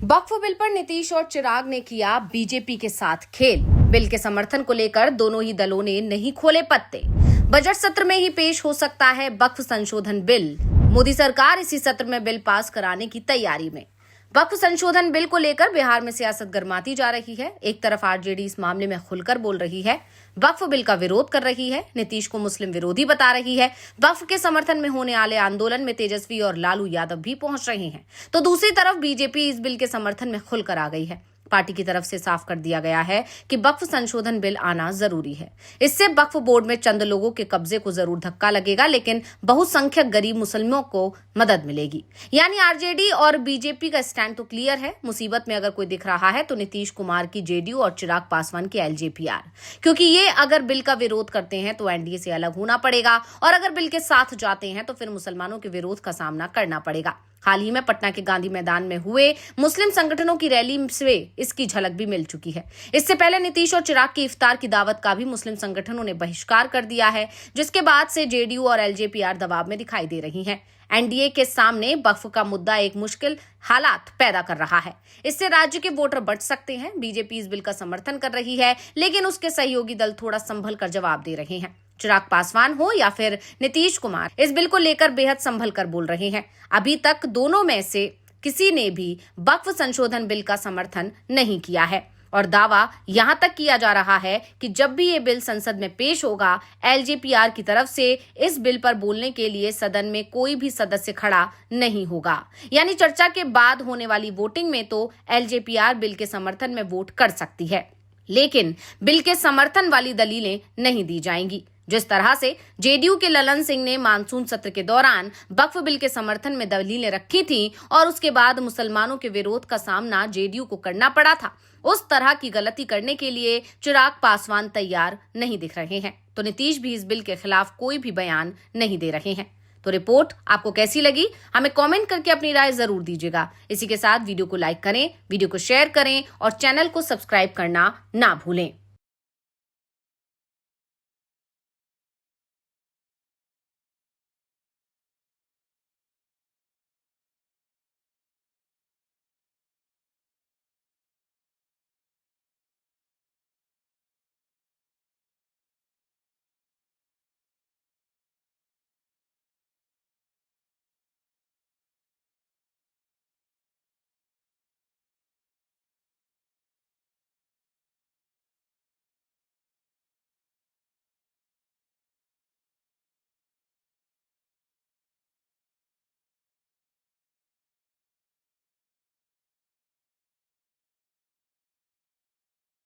वक्फ bill पर नीतीश और चिराग ने किया बीजेपी के साथ खेल। बिल के समर्थन को लेकर दोनों ही दलों ने नहीं खोले पत्ते। बजट सत्र में ही पेश हो सकता है वक्फ संशोधन बिल। मोदी सरकार इसी सत्र में बिल पास कराने की तैयारी में। वक्फ संशोधन बिल को लेकर बिहार में सियासत गर्माती जा रही है। एक तरफ आरजेडी इस मामले में खुलकर बोल रही है, वक्फ बिल का विरोध कर रही है, नीतीश को मुस्लिम विरोधी बता रही है। वक्फ के समर्थन में होने वाले आंदोलन में तेजस्वी और लालू यादव भी पहुंच रहे हैं, तो दूसरी तरफ बीजेपी इस बिल के समर्थन में खुलकर आ गई है। पार्टी की तरफ से साफ कर दिया गया है कि वक्फ संशोधन बिल आना जरूरी है। इससे वक्फ बोर्ड में चंद लोगों के कब्जे को जरूर धक्का लगेगा, लेकिन बहुसंख्यक गरीब मुसलमानों को मदद मिलेगी। यानी आरजेडी और बीजेपी का स्टैंड तो क्लियर है। मुसीबत में अगर कोई दिख रहा है तो नीतीश कुमार की जेडीयू और चिराग पासवान की एलजेपीआर, क्योंकि ये अगर बिल का विरोध करते हैं तो एनडीए से अलग होना पड़ेगा, और अगर बिल के साथ जाते हैं तो फिर मुसलमानों के विरोध का सामना करना पड़ेगा। हाल ही में पटना के गांधी मैदान में हुए मुस्लिम संगठनों की रैली से इसकी झलक भी मिल चुकी है। इससे पहले नीतीश और चिराग की इफ्तार की दावत का भी मुस्लिम संगठनों ने बहिष्कार कर दिया है, जिसके बाद से जेडीयू और एलजेपीआर दबाव में दिखाई दे रही हैं। एनडीए के सामने वक्फ का मुद्दा एक मुश्किल हालात पैदा कर रहा है। इससे राज्य के वोटर बच सकते हैं। बीजेपी इस बिल का समर्थन कर रही है, लेकिन उसके सहयोगी दल थोड़ा संभल कर जवाब दे रहे हैं। चिराग पासवान हो या फिर नीतीश कुमार, इस बिल को लेकर बेहद संभल कर बोल रहे हैं। अभी तक दोनों में से किसी ने भी वक्फ संशोधन बिल का समर्थन नहीं किया है, और दावा यहां तक किया जा रहा है कि जब भी ये बिल संसद में पेश होगा, एलजेपीआर की तरफ से इस बिल पर बोलने के लिए सदन में कोई भी सदस्य खड़ा नहीं होगा। यानी चर्चा के बाद होने वाली वोटिंग में तो एलजेपीआर बिल के समर्थन में वोट कर सकती है, लेकिन बिल के समर्थन वाली दलीलें नहीं दी जाएंगी। जिस तरह से जेडीयू के ललन सिंह ने मानसून सत्र के दौरान वक्फ बिल के समर्थन में दलीलें रखी थीं और उसके बाद मुसलमानों के विरोध का सामना जेडीयू को करना पड़ा था, उस तरह की गलती करने के लिए चिराग पासवान तैयार नहीं दिख रहे हैं। तो नीतीश भी इस बिल के खिलाफ कोई भी बयान नहीं दे रहे हैं। तो रिपोर्ट आपको कैसी लगी, हमें कमेंट करके अपनी राय जरूर दीजिएगा। इसी के साथ वीडियो को लाइक करें, वीडियो को शेयर करें और चैनल को सब्सक्राइब करना ना भूलें।